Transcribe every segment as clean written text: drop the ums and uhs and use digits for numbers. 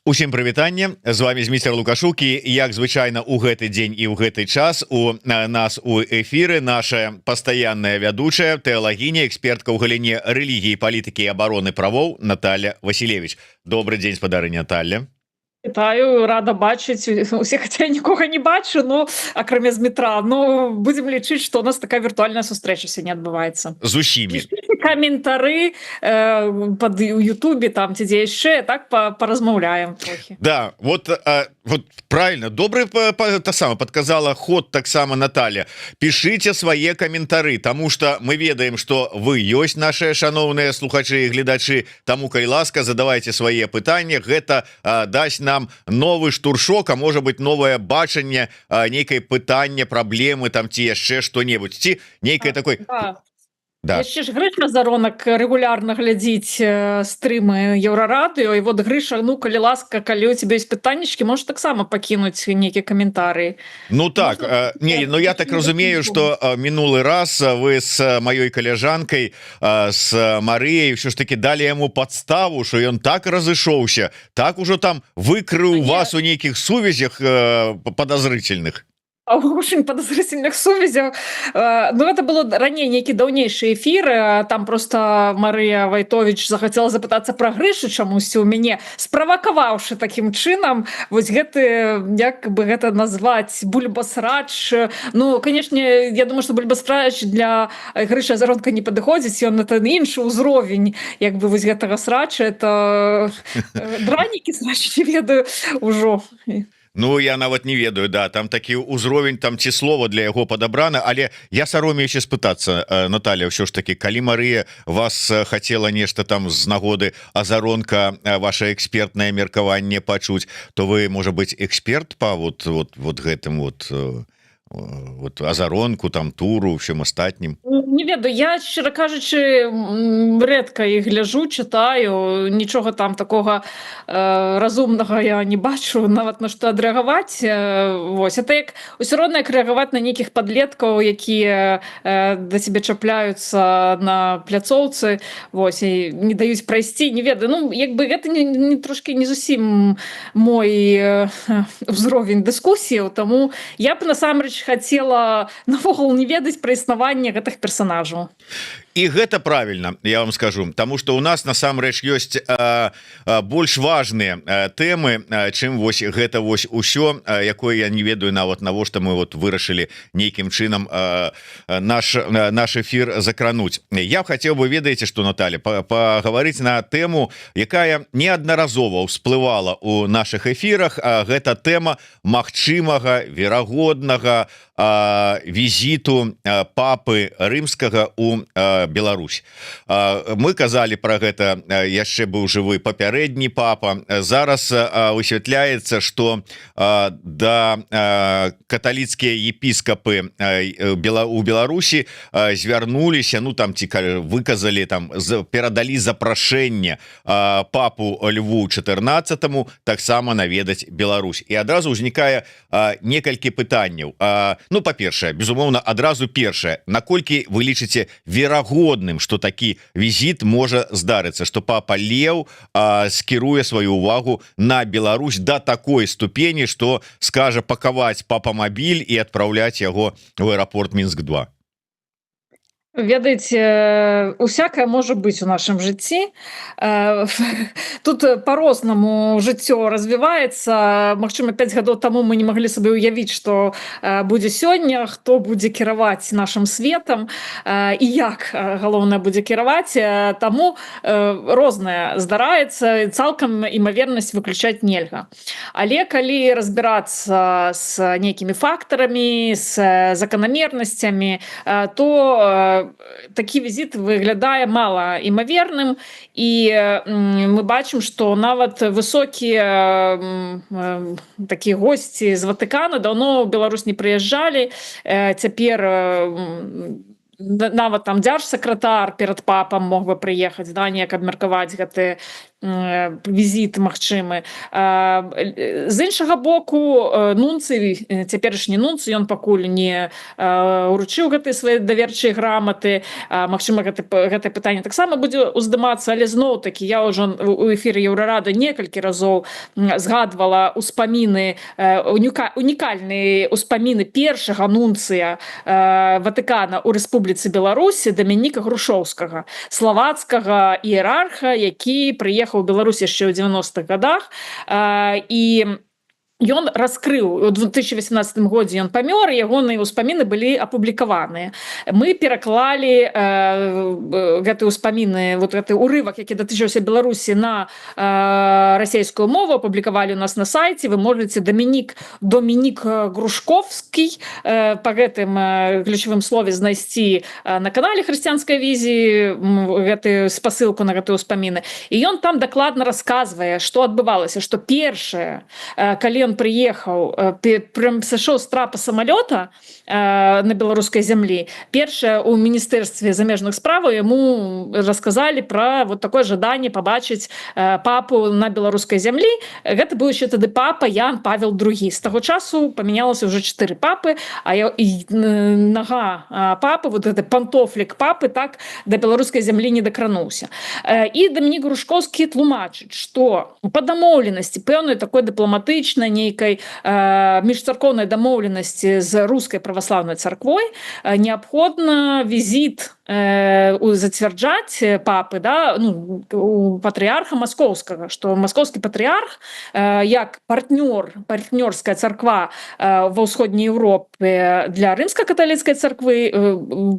Усім прывітанне, з вами Зміцер Лукашук, і як звычайна у гэты дзень і ў гэты час у нас у эфіры наша пастаянная вядучая тэалагіня, экспертка ў галіне рэлігіі, палітыкі і абароны правоў Наталья Васілевіч. Добрый дзень, спадары Наталья. Вітаю, рада бачыць усе, хаця нікога не бачу, ну акрамя з метра. Ну будзем лічыць, што у нас такая віртуальная сустрэча сёння адбываецца. З усімі. Пішыце каментары пад у Ютубе там ці дзе яшчэ, так паразмаўляем трохі. Да, вот правильно, добрый та сама подказала ход таксама Наталья. Пішыце свае каментары, тому что мы ведаем, что вы ёсць наши шановныя слухачы і гледачы, таму калі ласка задавайте свае пытанні, гэта дасць нам новый штуршок, а можа быть новое бачанне нейкае пытанне, праблемы там ці яшчэ што-небудзь, ці нейкае такой. Да. Яшчэ ж Грыша Заронак регулярна глядзіць стрымы Еўрарадыё, і вот Грыша, ну калі ласка, калі у тебе есть пытаннічкі, можешь таксама пакінуць нейкія каментары. Ну так, не, ну я так разумею, что мінулы раз вы с маёй каляжанкай, с Марыяй ўсё ж таки далі яму подставу, что ён так разышоўся, так ужо там выкрыў вас у нейкіх сувязях подозрительных. Очень подозрительных сувязях. Ну, это было ранее нейкі даўнейшы эфир. Там просто Марыя Вайтович захацела запытацца пра Грышу чамусьці у мяне, справакаваўшы таким чынам вось гэты, як бы гэта назваць, бульбасрач. Ну, канешне, я думаю, што бульбасрач для Грыша Заронка не падыходзіць, ён это іншы ўзровень, як бы вось гэтага срача, это дранікі срач, не ведаю ўжо. Ну я нават не ведаю, да, там такі ўзровень там ці слова для яго падабрана, але я саромеюся спытацца, Наталья, ўсё ж таки, калі Марыя вас хацела нешта там з нагоды Азаронка, ваше экспертнае меркаванне пачуць, то вы, можа быть, эксперт па вот гэтым вот Азаронку, там туру, всем астатнім? Не ведаю, я, шчыра кажучы, рэдка іх гляжу, чытаю, нічога там такога разумнага я не бачу, нават на што адрэагаваць. Вось, это як усё роўна як рэагаваць на нейкіх падлеткаў, якія да цябе чапляюцца на пляцоўцы, вось, і не даюць прайсці, не ведаю. Ну, як бы гэта трошкі не зусім мой ўзровень дыскусіяў, таму я б насамрэч хацела навогул не ведаць пра існаванне гэтых персонажаў. І гэта правильно, я вам скажу, тому что у нас насамрэч ёсць больш важныя тэмы, чым вось гэта вось усё, якое я не ведаю нават навошта мы вот вырашылі нейкім чынам наш эфир закрануць. Я хацеў бы, ведаеце что, Наталья, паговорыць на тэму, якая неаднаразова ўсплывала у наших эфирах. Гэта тэма магчымага верагоднага візіту папы рымскага у Беларусь. Мы казалі про гэта, яшчэ быў жывы папярэдні папа. Зараз высвятляецца, что да каталіцкія епіскапы у Беларусі звярнуліся, ну там ці выказалі, там перадалі запрашэнне папу Льву XIV таксама наведаць Беларусь. І адразу ўзнікае некалькі пытанняў. Ну, па-першае, безумоўна, адразу першае, наколькі вы лічыце верагодным, что такі візіт можа здарыцца, что папа Леў скіруе сваю увагу на Беларусь до такой ступені, что скажа пакаваць папамабіль і адпраўляць яго в аэропорт Мінск-2? Ведаеце, усякае можа быць у нашым жыцці. Тут по-рознаму жыццё развіваецца. Магчыма, 5 гадоў таму мы не маглі сабе ўявіць, што будзе сёння, хто будзе кіраваць нашым светам і як, галоўнае, будзе кіраваць. Таму рознае здараецца, цалкам імавернасць выключаць нельга. Але калі разбірацца з нейкімі фактарамі, з заканамернасцямі, то такі візіт выглядае мала імаверным, і мы бачым, што нават высокія такія госці з Ватыкана даўно ў Беларусь не прыязджалі. Цяпер нават там дзяржсакратар перад папам мог бы прыехаць, да, неяк абмеркаваць гэты візіт магчымы. З іншага боку, нунцый, цяперашні нунцый, ён пакуль не уручыў гэтыя свае даверчыя граматы. Магчыма, гэта пытанне таксама будзе уздымацца, але зноў-такі я ўжо у эфіры Еўрарады некалькі разоў згадвала ўспаміны, унікальныя ўспаміны першага нунцыя Ватыкана ў Рэспубліцы Беларусі Дамініка Грушоўскага, славацкага іерарха, які прыехаў у Беларусь яшчэ ў 90-х годах, і ён раскрыў, у 2018 годзе ён памёр, ягоныя ўспаміны былі апублікаваныя. Мы пераклалі гэты ўспаміны, вот гэты урывак, які датычыўся Беларусі, на расейскую мову, апублікавалі у нас на сайце. Вы можете Доминик Грушковский па гэтым ключавым слове знайсці на канале Хрысціянскай візіі гэтую спасылку на гэтыя ўспаміны. І ён там дакладна расказвае, што адбывалася, што першае, калі ён прыехаў, прям сышоў з трапа самалёта на беларускай зямлі, першае у міністэрстве замежных справаў яму расказалі пра вот такое жаданне пабачыць папу на беларускай зямлі. Гэта быў яшчэ тады папа Ян Павел II. З таго часу памянялася ўжо 4 папы, а нага папы, вот гэты пантофлік папы, так да беларускай зямлі не дакрануўся. І Дамінік Грушковскі тлумачыць, што па дамоўленасці пэўнай такой дыпламатычнай нейкай міжцаркоўнай дамоўленасці з рускай праваслаўнай царквой неабходна візіт зацвярджаць папы, да, ну, у патрыарха маскоўскага, што маскоўскі патрыарх як партнёрская царква ва ўсходняй Еўропе для рымска-каталіцкай царквы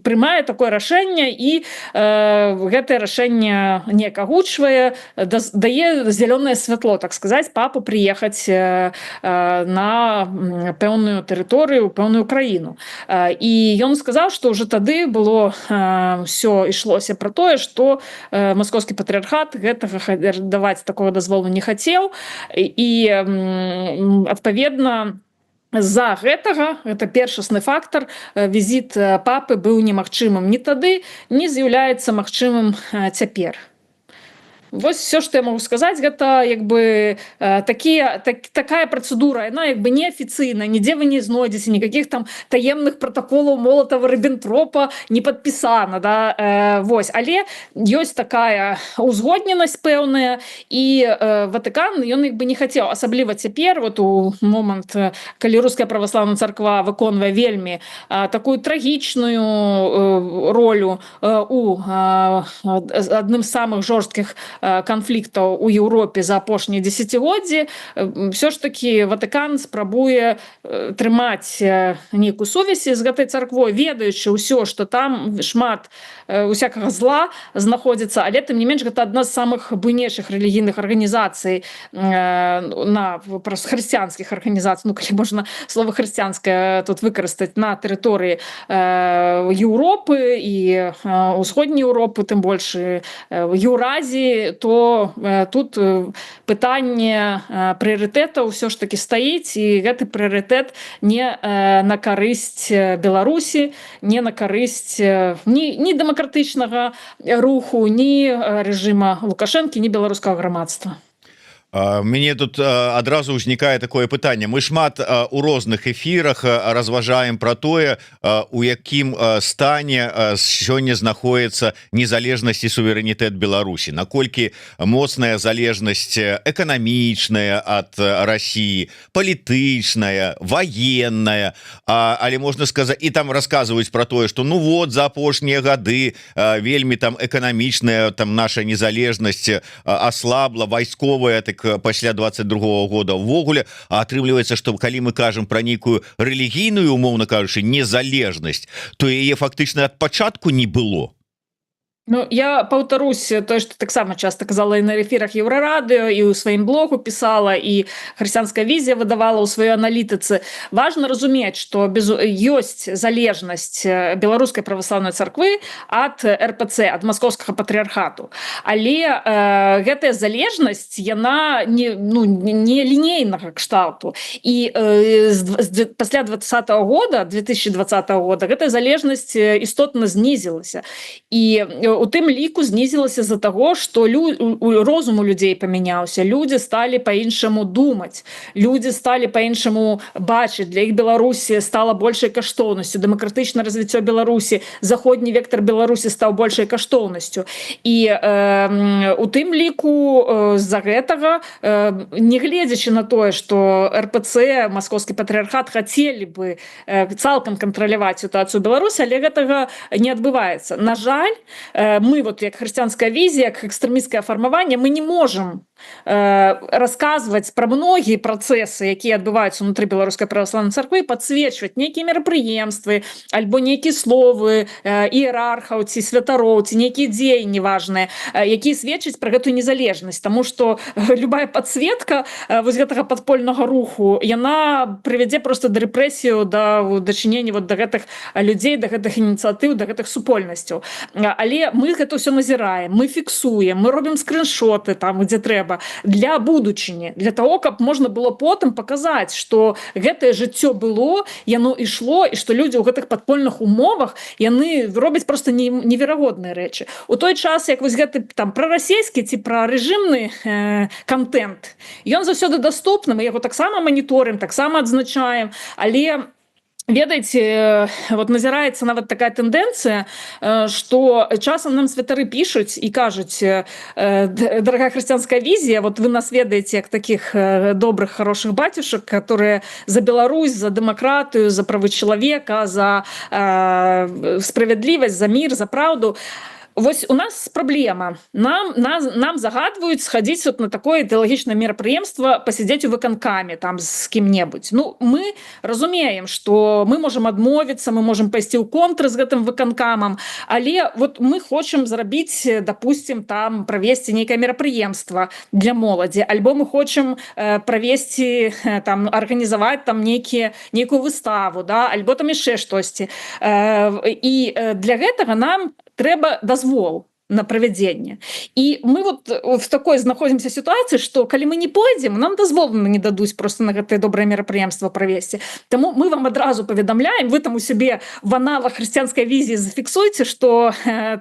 прымае такое рашэнне, і гэтае рашэнне неяк агучвае, дае зялёнае святло, так сказаць, папу прыехаць на пэўную тэрыторыю, пэўную краіну. І ён сказаў, што ўжо тады было ўсё ішлося пра тое, што маскоўскі патрыархат гэтага даваць такога дазволу не хацеў, і адпаведна з-за гэтага, гэта першасны фактар, візіт папы быў немагчымым ні тады, не з'яўляецца магчымым цяпер. Вось все, што я могу сказаць, гэта як бы такая працэдура, яна як бы неафіцыйная, нідзе вы не знойдзеце ніякіх там таемных пратаколаў Молатава-Ріббентропа не падпісана, да? Вось, але ёсць такая узгодненасць пэўная, і Ватыкан ён як бы не хацеў, асабліва цяпер, вот у момант, калі руская праваслаўная царква выконвае вельмі такую трагічную ролю у адным з самых жорсткіх канфліктаў у Еўропе за апошнія дзесяцігоддзі, все ж таки Ватыкан спрабуе трымаць нейкую сувязь з гэтай царквой, ведаючы ўсё, што там шмат усякага зла знаходзіцца, але тым не менш гэта адна з самых буйнейшых рэлігійных арганізацый, хрысціянскіх арганізацый, ну калі можна слова хрысціянскае тут выкарыстаць, на тэрыторыі Еўропы і ўсходняй Еўропы, тым больш Еўразіі, то тут пытанне прыярытэтаў ўсё ж таки стаіць, і гэты прыярытэт не на карысць Беларусі, не на карысць ні дэмакратычнага руху, ні рэжыма Лукашэнкі, ні беларускага грамадства. Мне тут адразу ўзнікае такое пытанне. Мы шмат у розных эфірах разважаем пра тое, у якім стане сёння знаходіцца незалежнасць і суверэнітэт Беларусі, наколькі моцная залежнасць эканамічная ад Расіі, палітычная, ваенная, але можна сказаць, і там расказваюць пра тое, што ну вот за апошнія гады вельмі там эканамічная там наша незалежнасць аслабла, вайсковая, так пасля 22-го года ўвогуле, а атрымліваецца, што калі мы кажам пра нейкую рэлігійную, умоўна кажучы, незалежнасць, то яе фактычна ад пачатку не было. Ну, я паўтарусь тое, што таксама часта казала і на эфірах Еўрарадыё, і ў сваім блогу пісала, і Хрысціянская візія выдавала ў сваёй аналітыцы. Важна разумець, што ёсць залежнасць беларускай праваслаўнай царквы ад РПЦ, ад маскоўскага патрыархату. Але гэтая залежнасць, яна не лінейнага кшталту. І пасля 2020 года гэтая залежнасць істотна знізілася. І у тым ліку знізілася з-за таго, што розум у людзей памяняўся, людзі сталі па-іншаму думаць, людзі сталі па-іншаму бачыць, для іх Беларусі стала большай каштоўнасцю, дэмакратычнае развіццё Беларусі, заходні вектар Беларусі стаў большай каштоўнасцю. І у тым ліку з-за гэтага, нягледзячы на тое, што РПЦ, маскоўскі патрыархат хацелі бы цалкам кантраляваць сітуацыю Беларусі, але гэтага не адбываецца. На жаль, мы, вот як хрысціянская візія, як экстрэмісцкае фармаванне, мы не можам расказваць пра многія працэсы, якія адбываюцца ўнутры беларускай праваслаўнай царквы, падсвечваць нейкія мерапрыемствы альбо нейкія словы іерархаў ці святароў, ці нейкія дзеянні важныя, якія сведчаць пра гэтую незалежнасць, таму што любая падсветка вось гэтага падпольнага руху, яна прывядзе проста да рэпрэсію, да дачынення вот да гэтых людзей, да гэтых ініцыятыў, да гэтых супольнасцяў. Але мы гэта ўсё назіраем, мы фіксуем, мы робім скриншоты там, дзе трэба, для будучыні, для того, каб можна было потым паказаць, што гэтае жыццё было, яно ішло, і што людзі ў гэтых падпольных умовах, яны робяць проста неверагодныя рэчы. У той час, як вось гэты там прарасійскі ці прарэжымны контент, ён заўсёды даступны, мы яго таксама маніторым, таксама адзначаем, але ведаеце, вот назіраецца нават такая тэндэнцыя, што часам нам святары пішуць і кажуць: дарагая хрысціянская візія, вот вы нас ведаеце як таких добрых, хороших батюшек, которые за Беларусь, за дэмакратыю, за правы чалавека, за справядлівасць, за мір, за праўду. Вось у нас праблема. Нам загадваюць схадзіць вот на такое ідэалагічнае мерапрыемства, пасядзець у выканкаме там з кім-небудзь. Ну, мы разумеем, што мы можам адмовіцца, мы можам пайсці ў контр з гэтым выканкамам, але вот мы хочам зрабіць, допустим, там правесці нейкае мерапрыемства для моладзі, альбо мы хочам правесці, там, арганізаваць там нейкую выставу, да, альбо там яшчэ штосьці. І для гэтага нам трэба дазвол на правядзенне. І мы вот в такой знаходзімся сітуацыі, што калі мы не пойдзем, нам дазвол не дадуць просто на гэтае добрае мерапрыемства правесці. Таму мы вам адразу паведамляем, вы там у сябе в аналах хрысціянскай візіі зафіксуйце, што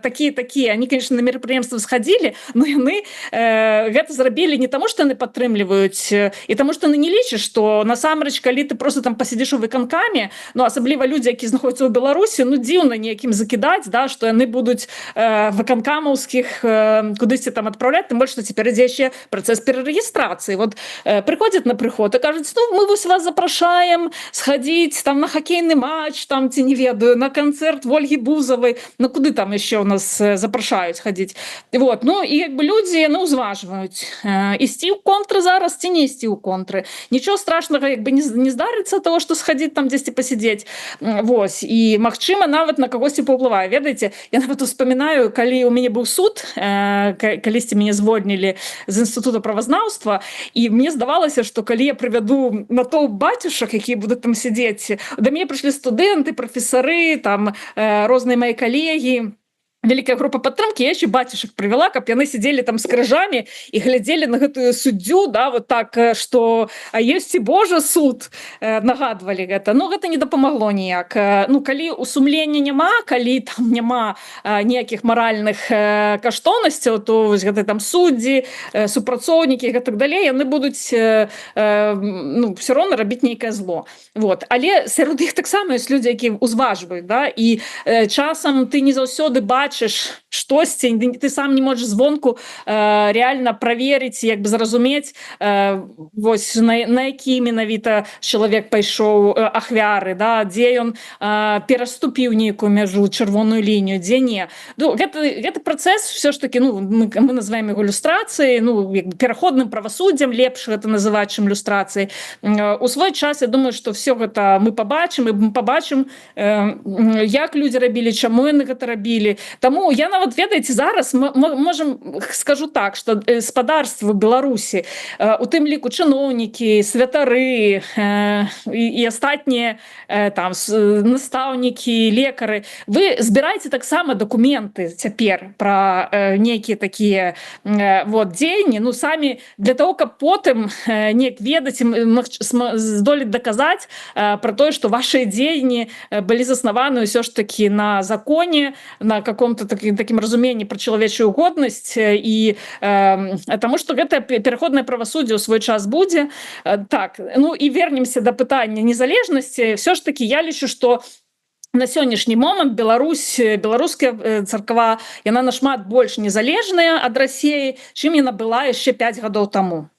такія, они, конечно, на мерапрыемства схадзілі, но яны гэта зрабілі не таму, што яны падтрымліваюць, і таму, што яны не лічаць, што насамрэч, калі ты просто там пасядзіш у выканкаме, ну, асабліва людзі, якія знаходзяцца ў Беларусі, ну, дзіўна неякім закідаць, да, што яны будуць выканкамаўскіх кудысьці там адпраўляць, тым больш, што цяпер ідзе яшчэ працэс перарэгістрацыі. Вот прыходзяць на прыход і кажуць: ну, мы вось вас запрашаем схадзіць там на хакейны матч, там, ці не ведаю, на канцэрт Ольгі Бузавай, ну, куды там яшчэ ў нас запрашаюць хадзіць. Вот. Ну, і як бы людзі, ну, узважваюць, ісці ў контры зараз ці не ісці ў контры. Нічого страшнага як бы не здарыцца того, што схадзіць там дзесьці пасядзець. Вось. І, магчыма, нават на кагосьці паўплывае. Ведаеце, я нават успамінаю, калі у мяне быў суд, калісьці мяне звольнілі з інстытута правазнаўства, і мне здавалася, што калі я прывяду на тоўп батюшак, якія будуць там сядзець, да мяне прыйшлі студэнты, прафесары, там розныя мае калегі, вялікая група падтрымкі, я яшчэ бацюшак прывяла, каб яны сядзелі там з крыжамі і глядзелі на гэтую суддзю, да, вот так, што а ёсць і Божа суд, нагадвалі гэта. Ну, гэта не дапамагло ніяк. Ну, калі у сумлення няма, калі там няма ніякіх маральных каштоўнасцяў, то вось гэты там суддзі, супрацоўнікі і гэтак далей, яны будуць, ну, все роўна рабіць нейкае зло. Вот. Але сярод іх таксама ёсць людзі, якія узважваюць, да, і часам ты не заўсёды бачыш штосьці, ты сам не можаш звонку реально праверыць, як бы зразумець, вось на які менавіта чалавек пайшоў, ахвяры, да, дзе ён пераступіў нейкую мяжу, чырвоную лінію, дзе не. Ну, гэты працэс все ж таки, ну, мы называем яго люстрацыяй, ну, як бы пераходным правасуддзям, лепш гэта называць, чым люстрацыяй. У свой час, я думаю, што все гэта мы пабачым, і мы пабачым, як людзі рабілі, чаму яны гэта рабілі. Таму я нават, ведаеце, зараз можам, скажу так, што гаспадарства Беларусі, у тым ліку чыноўнікі, святары і астатнія там настаўнікі, лекары, вы збіраеце таксама дакументы цяпер пра нейкія такія вот дзеянні, ну, самі для того, каб потым неяк ведаць і здолець даказаць пра тое, што вашыя дзеянні былі заснаваны ўсё ж такі на законе, на каком-то таким такім разуменні пра чалавечую годнасць і таму што гэта пераходнае правасуддзе ў свой час будзе. Так, ну і вернемся да пытання незалежнасці. Все ж таки я лічу, што на сённяшні момант беларуская царква, яна нашмат больш незалежная ад Расіі, чым яна была яшчэ 5 гадоў таму.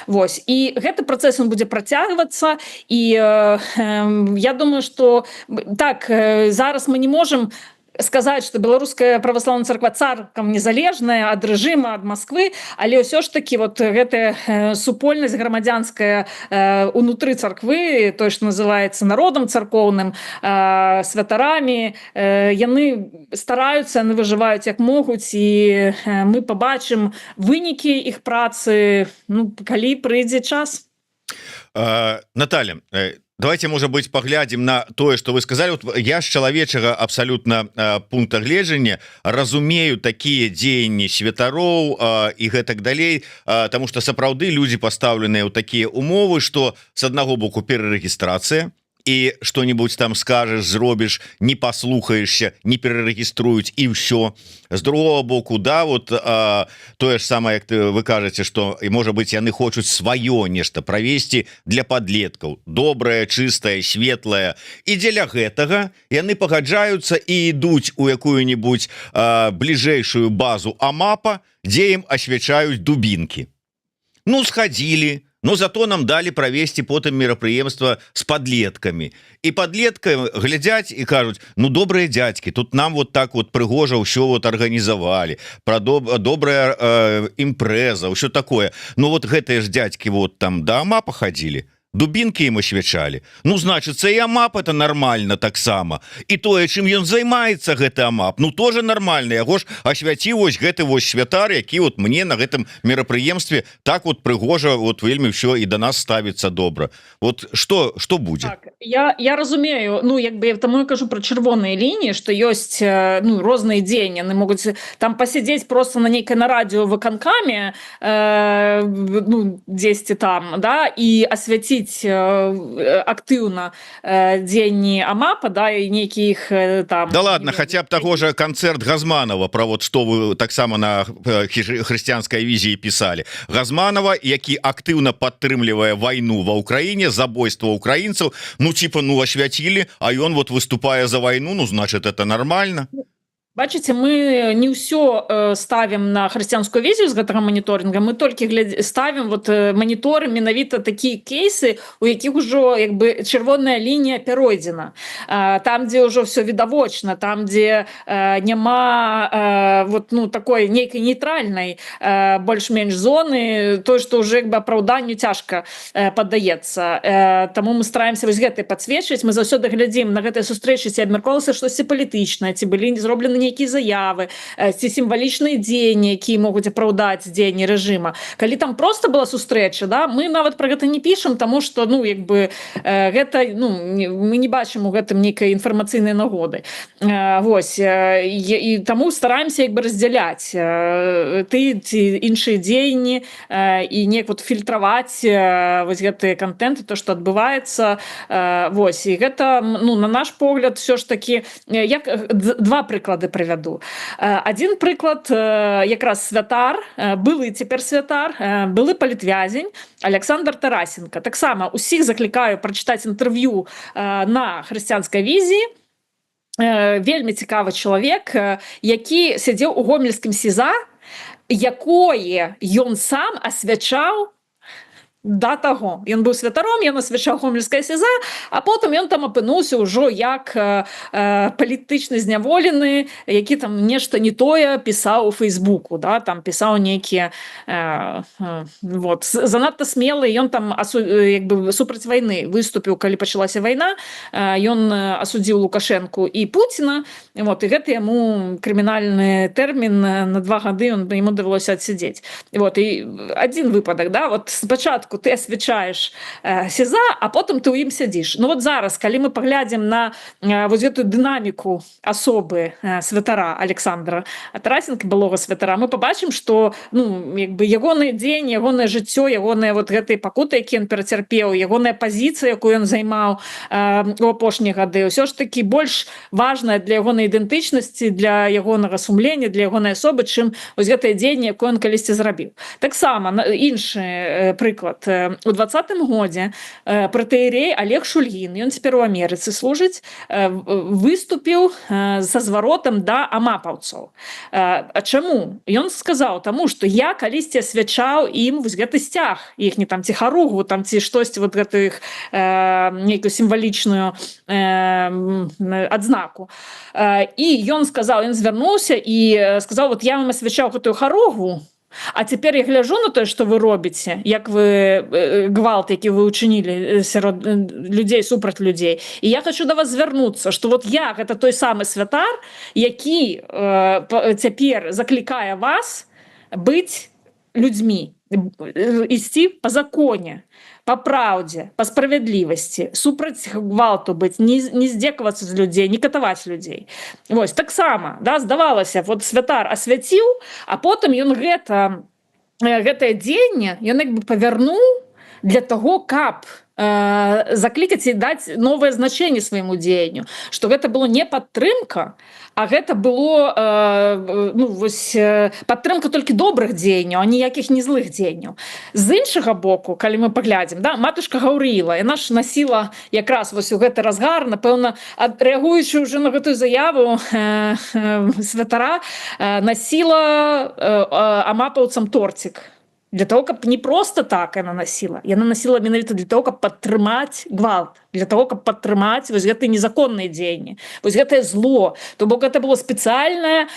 Вось, і гэты працэс он будзе працягвацца, і я думаю, што так, зараз мы не можам сказаць, што беларуская праваслаўная царква цалкам незалежная ад рэжыма, ад Масквы, але ўсё ж такі вот гэтая супольнасць грамадзянская унутры царквы, тое, што называецца народам царкоўным, святарамі, яны стараюцца, яны выжываюць як могуць, і мы пабачым вынікі іх працы, ну, калі прыйдзе час. Наталья, давайте, может быть, поглядим на тое, что вы сказали. Вот я с чалавечага абсолютно пункта гледжання разумею такие дзеянні святароў и гэтак далей, потому что сапраўды люди поставленные ў такие умовы, что с одного боку перерегистрация, и что-нибудь там скажешь, зробишь, не послухаешься, не перерегиструюць, и все. С другого боку, да, вот тое ж самое, як вы кажете, что, может быть, яны хочуць сваё нешта правесці для подлеткаў, добрае, чыстае, светлае, и дзеля гэтага яны пагаджаюцца и ідуць у якую-нибудь бліжэйшую базу АМАПа, дзе ім асвячаюць дубінкі. Ну, сходили, но зато нам дали провести потом мерапрыемства с подлетками. И подлеткам глядять и кажут: ну, добрые дядьки, тут нам вот так вот прыгожа ўсё вот организовали, про добрая импреза, ўсё такое. Ну, вот гэтые ж дядьки вот там до АМАПа ходили, дубинки ему свячали. Ну, значится, и АМАП это нормально таксама. И тое, чым ён займаецца, гэты АМАП, ну, тоже нормально. Яго ж асвяціў вось гэты вось святар, які вот мне на гэтым мерапрыемстве так вот прыгожа, вот вельмі ўсё і до нас ставіцца добра. Вот что будзе? Так, я разумею, ну, як бы, тому я кажу про чырвоныя лініі, што ёсць, ну, розныя дзеянні, яны могуць там пасядзець просто на нейкай на радіо выканкаме, ну, дзесьці там, да, і асвяціць актыўна дзеянні АМАПа, да, і нейкі іх там... Да ладно, хотя б таго же концерт Газманова, про вот что вы таксама на хрысціянскай візіі писали. Газманова, які актыўна падтрымлівае вайну ва Ўкраіне, забойство украінцаў, ну, типа, ну, асвяцілі, а ён вот выступае за вайну, ну, значит, это нормально. Бачыце, мы не ўсё ставім на хрысціянскую візію з гэтага маніторинга, мы толькі ставім вот маніторы менавіта такія кейсы, у якіх ужо як бы чырвоная лінія перайдзена. Там, дзе ўжо все відавочна, там, дзе няма вот, ну, такой нейкай нейтральнай больш-менш зоны, тое, што ўжо як бы апраўданню цяжка паддаецца. Таму мы стараемся вось гэтай падсвечваць, мы заўсёды глядзім на гэтыя сустрэчы, ці абмяркоўвалася штосьці палітычнае, ці былі зроблены нейкія заявы, ці сімвалічныя дзеянні, якія могуць апраўдаць дзеянні рэжыма. Калі там просто была сустрэча, да, мы нават пра гэта не пішам, таму што, ну, як бы гэта, ну, мы не бачым у гэтым нейкай інфармацыйнай нагоды. Вось, і таму стараемся як бы раздзяляць ці іншыя дзеянні і неяк вот фільтраваць вось гэтыя кантэнты, то, што адбываецца. Вось, і гэта, ну, на наш погляд, все ж таки, як два прыклады прывяду. Один прыклад, якраз святар, былы цяпер святар, былы палітвязень Александр Тарасенко. Таксама усіх заклікаю прачытаць інтэрв'ю на хрысціянскай візіі. Вельмі цікавы чалавек, які сядзеў у гомельскім СІЗА, якое ён сам асвячаў да таго. Ён быў святаром, ён асвячаў гомельскае СІЗА, а потым ён там апынуўся ўжо як палітычна зняволены, які там нешта не тое пісаў у Фейсбуку, да, там пісаў нейкія вот, занадта смелы, ён там як бы супраць вайны выступіў, калі пачалася вайна, ён асудзіў Лукашэнку і Пуціна, вот, і гэта яму крымінальны тэрмін на 2 гады, яму давялося адсядзець. Вот, і адзін выпадак, да, вот спачатку спачатку ты асвячаеш сеза, а потым ты ў ім сядзіш. Ну вот зараз, калі мы паглядзім на вось гэтую дынаміку асобы святара Александра Тарасенко, былога святара, мы побачым, што ну як бы ягоны дзень, ягонае жыццё, ягоныя вот гэтыя пакуты, які ён перацярпеў, ягоная пазіцыя, якую ён займаў у апошнія гады, ўсё ж такі больш важная для ягонай ідэнтычнасці, для ягонага сумлення, для ягонай асобы, чым вось гэтае дзеянне, якое ён калісьці зрабіў. Таксама іншы прыклад. У 20-м годзе пратэерей Олег Шульгін, ён цяпер у Амерыцы служыць, выступіў са зваротам да амапаўцаў. А чаму? Ён сказаў, таму што я калісьці асвячаў ім вось гэты сцяг іхні там ці харугву там ці штосьці вот гэтых нейкую сімвалічную адзнаку. І ён сказаў, ён звярнуўся і сказаў, вот я вам асвячаў гэтую харугву, а цяпер я гляджу на тое, што вы робіце, як вы гвалт, які вы учынілі сярод людзей супраць людзей. І я хочу да вас звярнуцца, што вот я гэта той самы святар, які цяпер заклікае вас быць людзьмі, ісці па законе, па праўдзе, па справядлівасці, супраць гвалту быць, не здзекавацца з людзей, не катаваць людзей. Вось, таксама, да, здавалася, вот святар асвяціў, а потым ён гэтае дзеянне, ён як бы павярнуў для таго, каб заклікаць і даць новае значэнне свайму дзеянню, што гэта было не падтрымка, а гэта было ну, вось, падтрымка толькі добрых дзеянняў, а ніякіх не злых дзеянняў. З іншага боку, калі мы паглядзім, да, матушка Гаўрыла, яна ж насіла якраз вось у гэты разгар, напэўна, рэагуючы ўжо на гэтую заяву святара, насіла амапаўцам торцік. Для того, каб не просто так яна насіла менавіта для того, каб падтрымаць гвалт, для того, каб падтрымаць вось гэтыя незаконныя дзеянні, вось гэтае зло. То бок гэта было спецыяльнае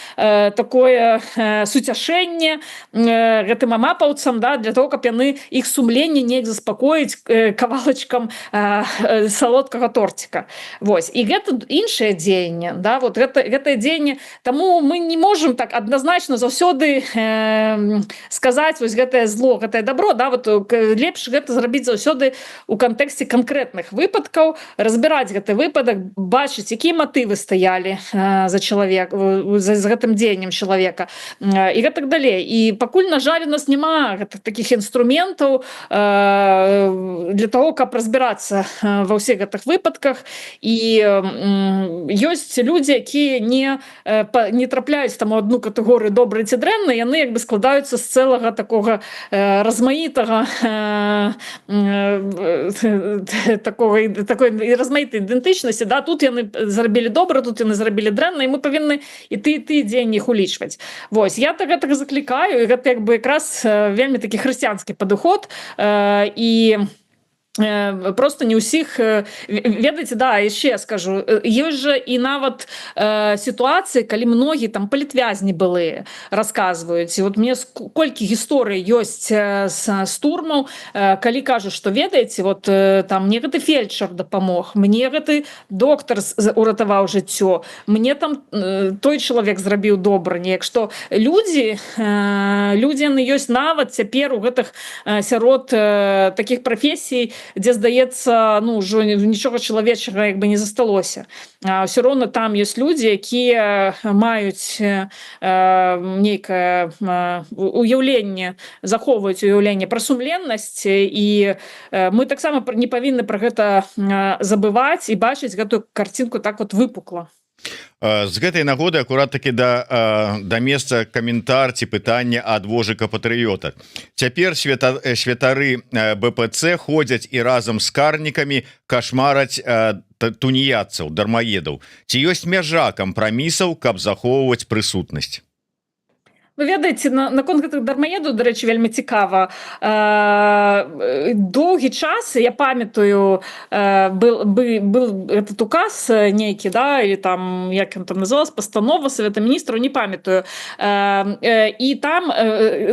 такое суцяшэнне гэтым амапаўцам, да, для того, каб яны іх сумленне неяк заспакоіць кавалачкам салодкага торціка. Вось. І гэта іншае дзеянне, да, вот гэтае дзеянне, таму мы не можам так адназначна заўсёды сказаць вось гэтае зло, гэтае добро, да, вот лепш гэта зрабіць заўсёды у кантэксце канкрэтных выпадкаў, разбіраць гэты выпадак, бачыць, якія матывы стаялі за чалавек, за гэтым дзеяннем чалавека і гэтак далей. І пакуль, на жаль, у нас няма такіх інструментаў для того, каб разбірацца ва ўсіх гэтых выпадках. І ёсць людзі, якія не трапляюць там у адну катэгорыю добры ці дрэнны, яны як бы складаюцца з цэлага такога размаітага такой размаітай ідэнтычнасці, да, тут яны зрабілі добра, тут яны зрабілі дрэнна, і мы павінны і ты дзеянні іх улічваць. Вось, я так гэтага заклікаю, і гэта як бы якраз вельмі такі хрысціянскі падыход, і просто не ўсіх, ведаеце, да, яшчэ скажу, ёсць жа і нават сітуацыі, калі многі там палітвязні былыя расказваюць, і вот мне колькі гісторый ёсць з турмаў, калі кажуць, што ведаеце, вот там мне гэты фельдшер дапамог, мне гэты доктар уратаваў жыццё, мне там той чалавек зрабіў добра, неяк, што людзі яны ёсць нават цяпер у гэтых сярод такіх прафесій, дзе, здаецца, ну, ўжо нічога чалавечага як бы не засталося. Ўсё роўна там ёсць людзі, якія маюць нейкае уяўленне, захоўваюць уяўленне пра сумленнасць, і мы таксама не павінны пра гэта забываць і бачыць гэтую карцінку так вот выпукла. З гэтай нагоды акурат таки да месца каментар ці пытання ад вожыка патрыёта. Цяпер святары БПЦ ходзяць і разам з карнікамі кашмараць туніяцаў, дармаедаў. Ці ёсць мяжа кампрамісаў, каб захоўваць прысутнасць? Вы ведаеце, наконт гэтых дармаедаў, дарэчы, вельмі цікава. Доўгі час, я памятаю, был этот указ нейкі, да, или там, як ён там называлась, постанова Совета Міністраў, не памятаю. І там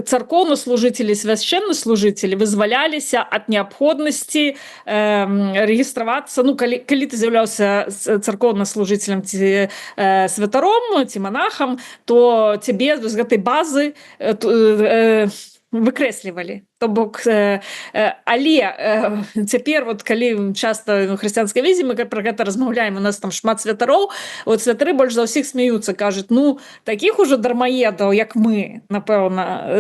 царкоўнаслужыцелі, свяшчэннаслужыцелі вызваляліся ад неабходнасці рэгістравацца, ну, калі ты з'яўляўся царкоўнаслужыцелем ці святаром, ці монахам, то цябе з гэтай базы выкрэслівалі. То бок але цяпер вот калі часта хрысціянскай візі мы пра гэта размаўляем, у нас там шмат святароў, вот святары больш за ўсіх смеюцца, кажуць, ну такіх ужо дармаедаў як мы, напэўна,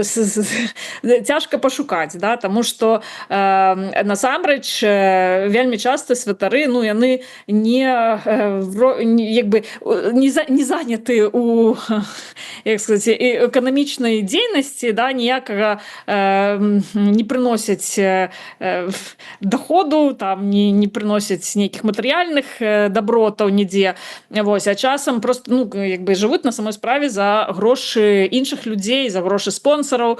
цяжка пашукаць, да, таму што насамрэч вельмі часта святары, ну яны як бы не заняты у, як сказаць, эканамічнай дзейнасці, да, ніякага не прыносяць доходу, там не прыносяць нейкіх матэрыяльных дабротаў нідзе. Вось, а часам просто, ну, як бы жывуць на самой справе за грошы іншых людзей, за грошы спонсораў.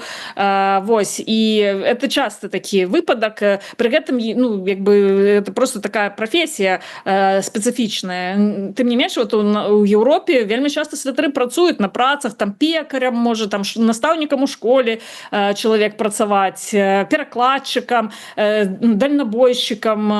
Вось, і это часто такі выпадак. Пры гэтым, ну, як бы это просто такая прафесія спецыфічная. Тым не менш, вот у Еўропе вельмі часто святары працуюць на працах, там пекарем, можа, там настаўнікам у школе чалавек працаваць, перакладчыкам, дальнабойшчыкам,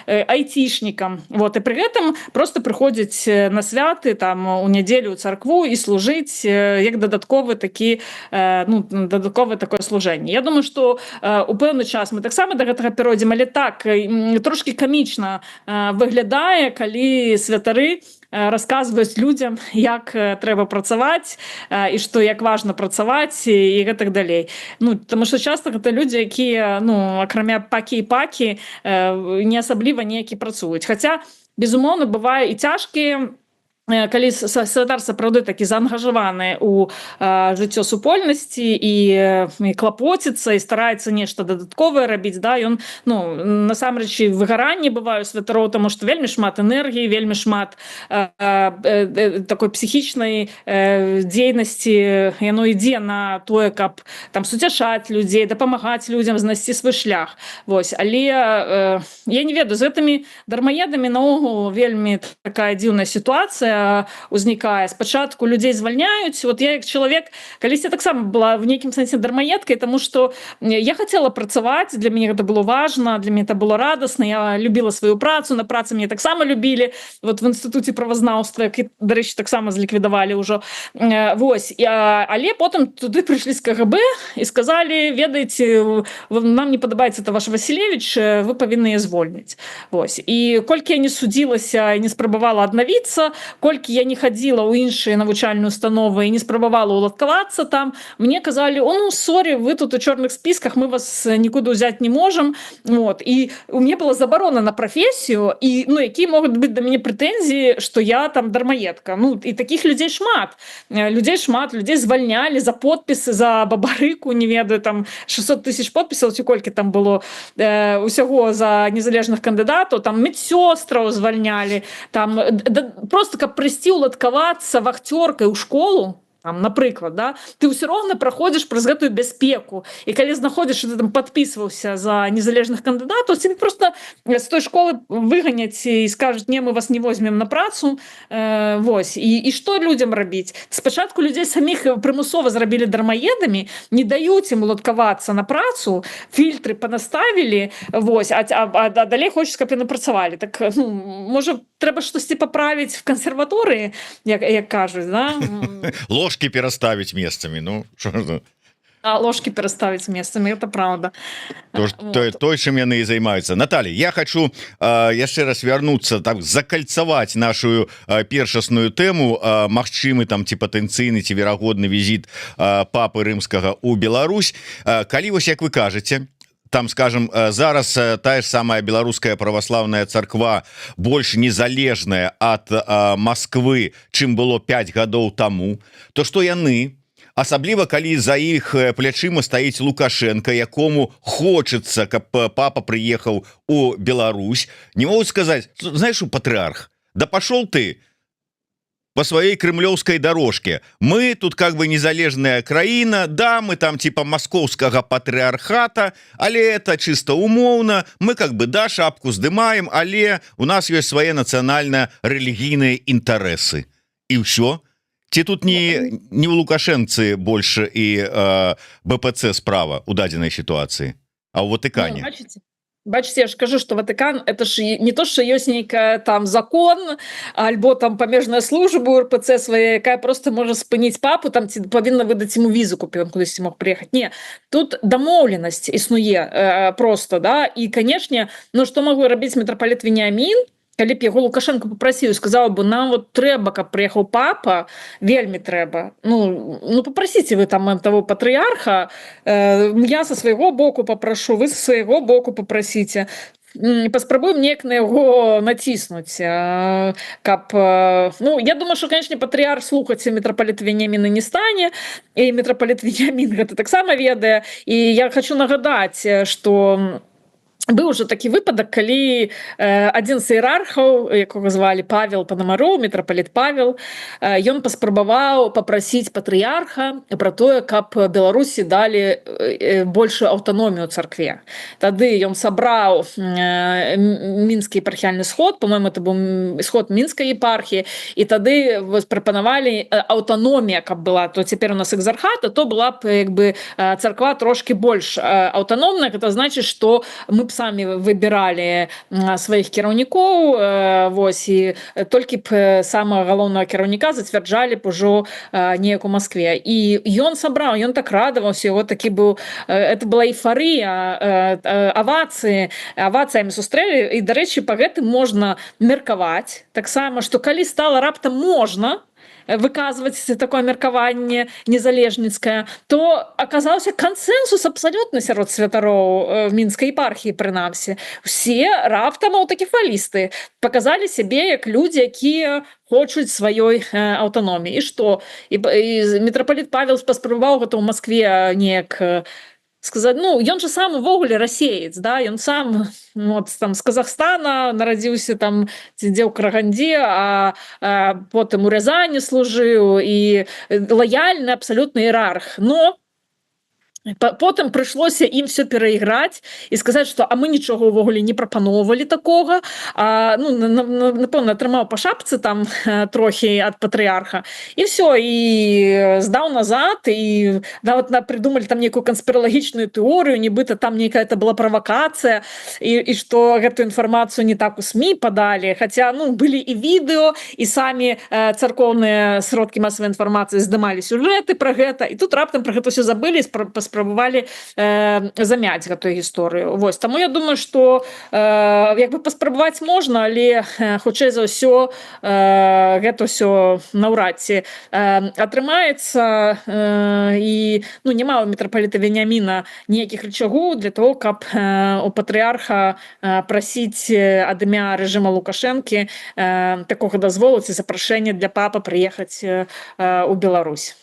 айцішнікам. Вот, і пры гэтым просто прыходзіць на святы, там, у нядзелю ў царкву і служыць як дадатковы такі, ну, дадатковае такое служэнне. Я думаю, што у пэўны час мы таксама да гэтага перайдзем, але так, трошкі камічна выглядае, калі святары расказваюць людзям, як трэба працаваць і што як важна працаваць і гэтак далей. Ну, таму што часта гэта людзі, якія, ну, акрамя пакі і пакі, не асабліва неякі працуюць. Хаця, безумоўна, бывае і цяжкія, калі святар сапраўды такі заангажаваны ў жыццё супольнасці і клапоціцца і стараецца нешта дадатковае рабіць, да, ён, ну, насамрэч выгаранні бывае у святароў, таму што вельмі шмат энергіі, вельмі шмат такой псіхічнай дзейнасці, яно ідзе на тое, каб там суцяшаць людзей, дапамагаць людзям знайсці свой шлях. Вось, але я не ведаю, з гэтымі дармаедамі наогул вельмі такая дзіўная сітуацыя узнікае. Спачатку людзей звальняюць. Вот я як чалавек калісьці таксама была в нейкім сэнсе дармаедкай, таму што я хацела працаваць, для мяне гэта было важна, для мяне это было радасна, я любіла сваю працу, на працы мяне таксама любілі, вот в інстытуце правазнаўства, які, дарэчы, таксама зліквідавалі ўжо. Вось, але потым туды прыйшлі з КГБ і сказалі, ведаеце, нам не падабаецца это ваш Васілевіч, вы павінны яе звольніць. Вось, і колькі я не судзілася і не спрабавала аднавіцца, колькі я не хадзіла ў іншыя навучальныя установы і не спрабавала уладкавацца там, мне казалі, о, ну, сорі, вы тут у чорных спісках, мы вас нікуды ўзяць не можам. Вот. І у мяне была забарона на прафесію, і, ну, якія могуць быць да мяне прэтэнзіі, што я там дармаедка. Ну, і такіх людзей шмат. Людзей звальнялі за подпісы, за бабарыку, не ведаю, там 600 000 подпісаў, ці колькі там было усяго за незалежных кандыдатаў, там медсёстраў звальнялі, там просто каб прыйсці уладкавацца вахцёркай у школу, там, напрыклад, да, ты ўсё роўна праходзіш праз гэтую бяспеку, і калі знаходзіш, ты там падпісваўся за незалежных кандыдатаў, ці просто з той школы выганяць і скажуць, не, мы вас не возьмем на працу. Вось, і што людзям рабіць? Спачатку людзей саміх прымусова зрабілі дармаедамі, не даюць ім уладкавацца на працу, фільтры панаставілі, вось, а далей хочуць, каб яны працавалі. Так, ну, можа, трэба штосьці паправіць в кансерваторыі, як кажуць, да? Ложки пераставіць месцамі, ну, што? Ложки пераставіць месцамі, это правда. Той, чым яны і займаюцца. Наталья, я хочу яшчэ раз вярнуцца, так, закальцаваць нашу першасную тэму, магчымы там ці патэнцыйны, ці верагодны візіт папы рымскага ў Беларусь. Калі вось, як вы кажаце, там, скажем, зараз тая ж самая беларуская праваслаўная царква больш незалежная ад Москвы, чым было 5 гадоў таму, то што яны, асабліва калі за іх плячыма стаіць Лукашенко, якому хочацца, каб папа прыехаў у Беларусь, не могуць сказаць, знаеш, патрыарх, да пашол ты по своей кремлевской дорожке. Мы тут как бы незалежная краіна, да, мы там типа московского патриархата, але это чисто умоўно, мы как бы, да, шапку здымаем, але у нас есть свои национально-религийные интересы. И все. Ці тут не у Лукашенцы больше и БПЦ справа у дадзенай ситуации, а у Ватыкане. Бачите, я ж кажу, што Ватыкан это ж не то, што ёсць нейкая там закон альбо там памежная служба у РПЦ свая, якая просто можа спыніць папу там ці павінна выдаць ему візу, каб ён кудысьці мог прыехаць. Не, тут дамоўленасць існуе просто, да, і канешне, ну што магу рабіць мітрапаліт Веніамін, калі б яго Лукашенко папрасіў, сказаў бы, нам вот трэба, каб прыехаў папа, вельмі трэба. Ну папрасіце вы там таго патрыярха, я са свайго боку папрашу, вы са свайго боку папрасіце. Паспрабуем неяк на яго націснуць, каб... Ну, я думаю, што, канечне, патрыярх слухаць мітрапаліта Веніаміна не стане, і мітрапаліт Веніамін гэта таксама ведае. І я хочу нагадаць, што быў уже такі выпадак, калі адзін з іерархаў, якога звалі Павел Панамароў, мітрапаліт Павел, ён паспрабаваў папрасіць патрыярха пра тое, каб Беларусі далі большую аўтаномію ў царкве. Тады ён сабраў мінскі епархіяльны сход, по-моему, это быў сход мінскай епархіі, і тады прапанавалі аўтаномія, каб была, то цяпер у нас экзархат, а то была б як бы царква трошки больш аўтаномная, гэта значыць, што мы б самі выбіралі сваіх кіраўнікоў, вось, і толькі б самага галоўнага кіраўніка зацвярджалі б ужо неяк у Маскве. І ён сабраў, ён так радаваўся, яго такі быў, это была эйфарыя, авацыямі сустрэлі, і, дарэчы, па гэтым можна меркаваць, таксама, што калі стала раптам можна выказваць такое меркаванне незалежніцкае, то аказаўся кансэнсус абсалютна сярод святароў мінскай епархіі, прынамсі. Усе раптам аўтакефалісты паказалі сябе як людзі, якія хочуць сваёй аўтаноміі. І што? І мітрапаліт Павел паспрабаваў гэта ў Маскве неяк сказаць, ну, ён же сам увогуле расеец, да, ён сам вот, там, з Казахстана нарадзіўся там дзе ў Карагандзе, а потым у Рязані служыў, і лаяльны абсалютны іерарх. Но потым прыйшлося ім все перайграць і сказаць, што а мы нічога ўвогуле не прапаноўвалі такога, ну, напэўна, атрымаў па шапцы там трохі ад патрыярха, і все, і здаў назад, і нават придумалі там нейкую канспіралагічную тэорыю, нібыта там нейкая это была правакацыя, і што гэтую інфармацыю не так у СМІ падалі, хаця, ну, былі і відэо, і самі царкоўныя сродкі масавай інфармацыі здымалі сюжэты пра гэта, і тут раптам пра гэта ўсё забылі, спрабавалі замяць гэтую гісторыю. Вось, таму я думаю, што як бы паспрабаваць можна, але хутчэй за ўсё гэта ўсё наўрад ці атрымаецца, і ну, няма ў мітрапаліта Веніаміна ніякіх рычагоў для того, каб у патрыярха прасіць ад імя рэжыма Лукашэнкі такога дазволу ці запрашэння для папы прыехаць у Беларусь.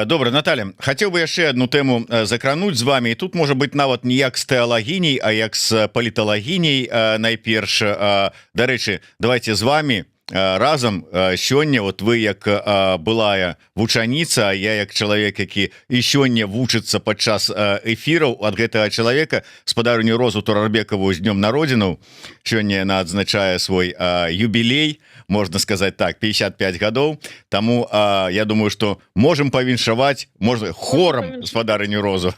Добра, Наталья, хацеў бы яшчэ одну тэму закрануць з вами, і тут можа быть нават не як з тэалагіняй, а як з паліталагіняй. Найперш, дарэчы, давайте з вами разам сёння, вот вы як былая вучаніца, я як чалавек, які і сёння вучыцца падчас эфіраў, ад гэтага чалавека спадарню Розу Турарбекаву з днём народзінаў. Сёння яна адзначае свой юбілей, можна сказаць так, 55 гадоў. Таму я думаю, што можем павіншаваць, можна хорам спадарню Розу.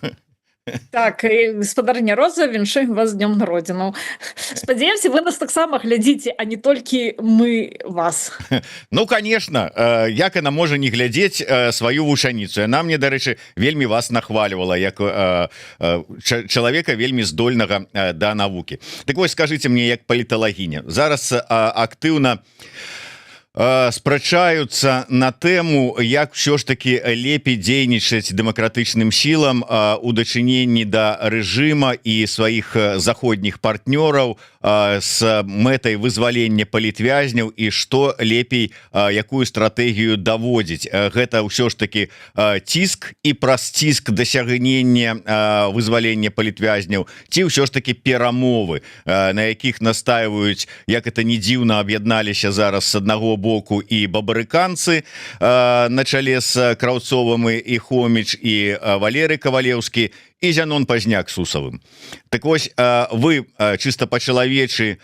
Так, гаспадарыня Роза, віншуем вас з днём народзінаў. Спадзяемся, вы нас таксама глядзіце, а не толькі мы вас. Ну, конечно, як яна можа не глядзець сваю вучаніцу. Яна мне, дарэчы, вельмі вас нахвалівала як чалавека вельмі здольнага да навукі. Так вось, скажыце мне, як паліталагіня. Зараз актыўна спрачаюцца на тэму, як ўсё ж таки лепей дзейнічаць дэмакратычным сілам у дачыненні да рэжыма і сваіх заходніх партнёраў з мэтай вызвалення палітвязняў, і што лепей, якую стратэгію даводзіць. Гэта ўсё ж таки ціск і праз ціск дасягнення вызвалення палітвязняў, ці ўсё ж таки перамовы, на якіх настаиваюць, як это не дзіўна, аб'ядналіся зараз з аднаго боку і бабарыканцы на чале з Краўцовым і Хоміч, і Валерый Кавалеўскі, і Зянон Пазняк Сусавым. Так вось, вы чыста па-чалавечы,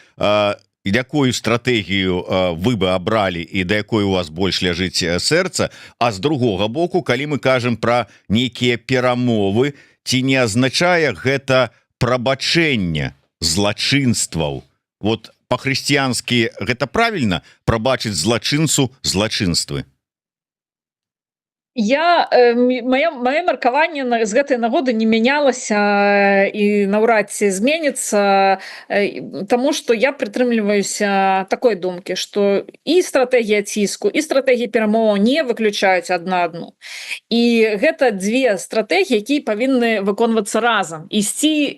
якую стратэгію вы бы абралі і да якой у вас больш ляжыць сэрца, а з другога боку, калі мы кажам пра нейкія перамовы, ці не азначае гэта прабачэнне злачынстваў. Вот по-хрысціянскі гэта правільна прабачыць злачынцу злачынствы? Маё меркаванне з гэтай нагоды не мянялася і наўрад ці зменіцца, таму што я прытрымліваюся такой думкі, што і стратэгія ціску, і стратэгія перамоваў не выключаюць адна адну. І гэта дзве стратэгіі, якія павінны выконвацца разам, ісці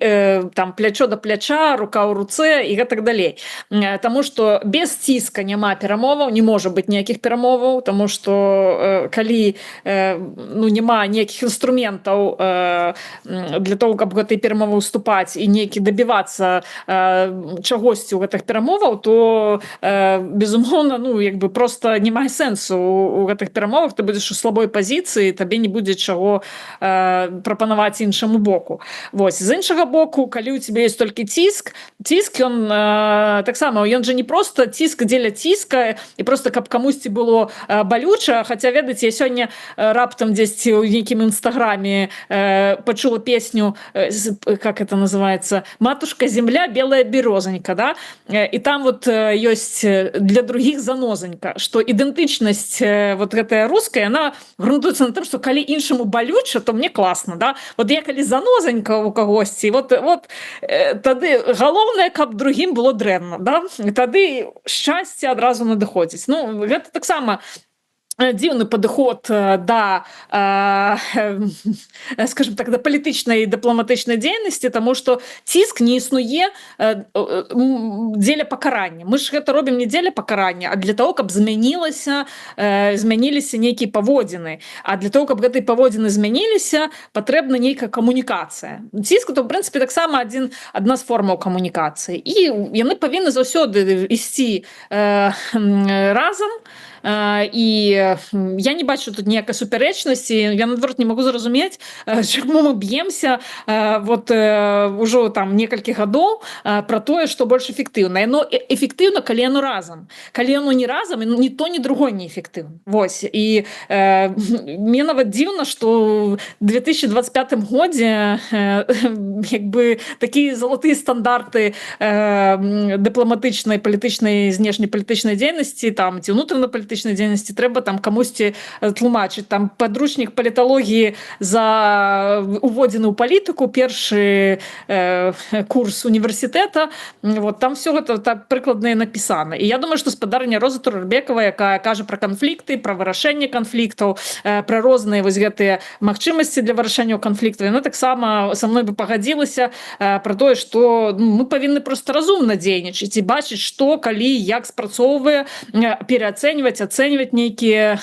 там плячо да пляча, рука ў руцэ і гэтак далей. Таму што без ціска няма перамоваў, не можа быць ніякіх перамоваў, таму што калі няма ніякіх інструментаў для того, каб гэтай перамовы ўступаць і нейкі дабівацца чагосьці ў гэтых перамоваў, то безумоўна, просто не мае сэнсу у гэтых перамовах, ты будзеш у слабой пазіцыі, табе не будзе чаго прапанаваць іншаму боку. Вось, з іншага боку, калі ў цябе ёсць толькі ціск ён таксама, ён же не просто ціск дзеля ціска і просто каб камусьці было балюча, хаця ведаеце, я сёння раптам дзесьці ў нейкім інстаграме пачула песню, как это называется, «Матушка земля, белая березонька», да? І там вот ёсць для других занозонька, што ідэнтычнасць вот гэтая руская, она грунтуецца на тым, што калі іншаму балюча, то мне класна, да? Вот я калі занозонька ў кагосьці, вот тады галоўнае, каб другім было дрэнна, да? Тады шчасце адразу надыходзіць. Гэта таксама дзіўны падыход да, скажем так, да палітычнай і дыпламатычнай дзейнасці, таму што ціск не існуе дзеля пакарання. Мы ж гэта робім не дзеля пакарання, а для того, каб змяніліся нейкія паводзіны. А для того, каб гэтай паводзіны змяніліся, патрэбна нейкая камунікацыя. Ціск, то, в прынцыпе, таксама адна з формаў камунікацыі. І яны павінны заўсёды ісці разам, і я не бачу тут ніякай супярэчнасці, я наадварот не магу зразумець, чаму мы б'емся ужо там некалькі гадоў пра тое, што больш эфектыўна. Яно эфектыўна, калі яно разам. Калі яно не разам, ні то, ні другое не эфектыўна. Вось. І мне нават дзіўна, што ў 2025 годзе такія залатыя стандарты дыпламатычнай, палітычнай, знешнепалітычнай дзейнасці, там, ці ўнутранапалітычнай дзейнасці трэба там камусьці тлумачыць. Там падручнік паліталогіі за уводзіны ў палітыку, першы курс універсітэта, там все гэта прыкладна напісана. І я думаю, што спадарня Роза Турарбекова, якая кажа пра канфлікты, пра вырашэнне канфліктаў, пра розныя вось гэтыя магчымасці для вырашэння канфліктаў, яна таксама са мной бы пагадзілася пра тое, што мы павінны проста разумна дзейнічаць і бачыць, што, калі, як спрацоўвае, пераацэньваць, ацэньваць нейкія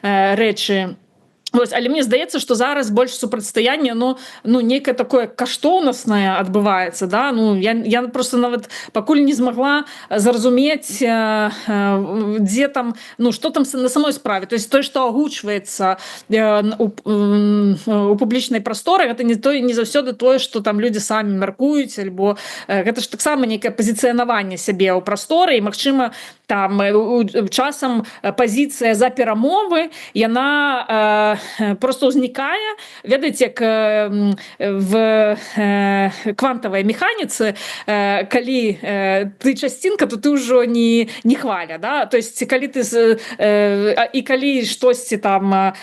рэчы. Вось, але мне здаецца, што зараз больш супрацьстаянне, нейкае такое каштоўнаснае адбываецца, да? Я просто нават пакуль не змагла зразумець, дзе там, што там на самой справе. То есть тое, што агучваецца у публічнай прасторы, гэта не заўсёды тое, што там людзі самі мяркуюць, альбо гэта ж таксама нейкае пазіцыянаванне сябе ў прасторы, і, магчыма, там часам пазіцыя за перамовы, яна просто ўзнікае, ведаеце, як в квантавай механіцы, калі ты частинка, то ты ўжо не хваля, да? То есть калі ты і калі штосьці там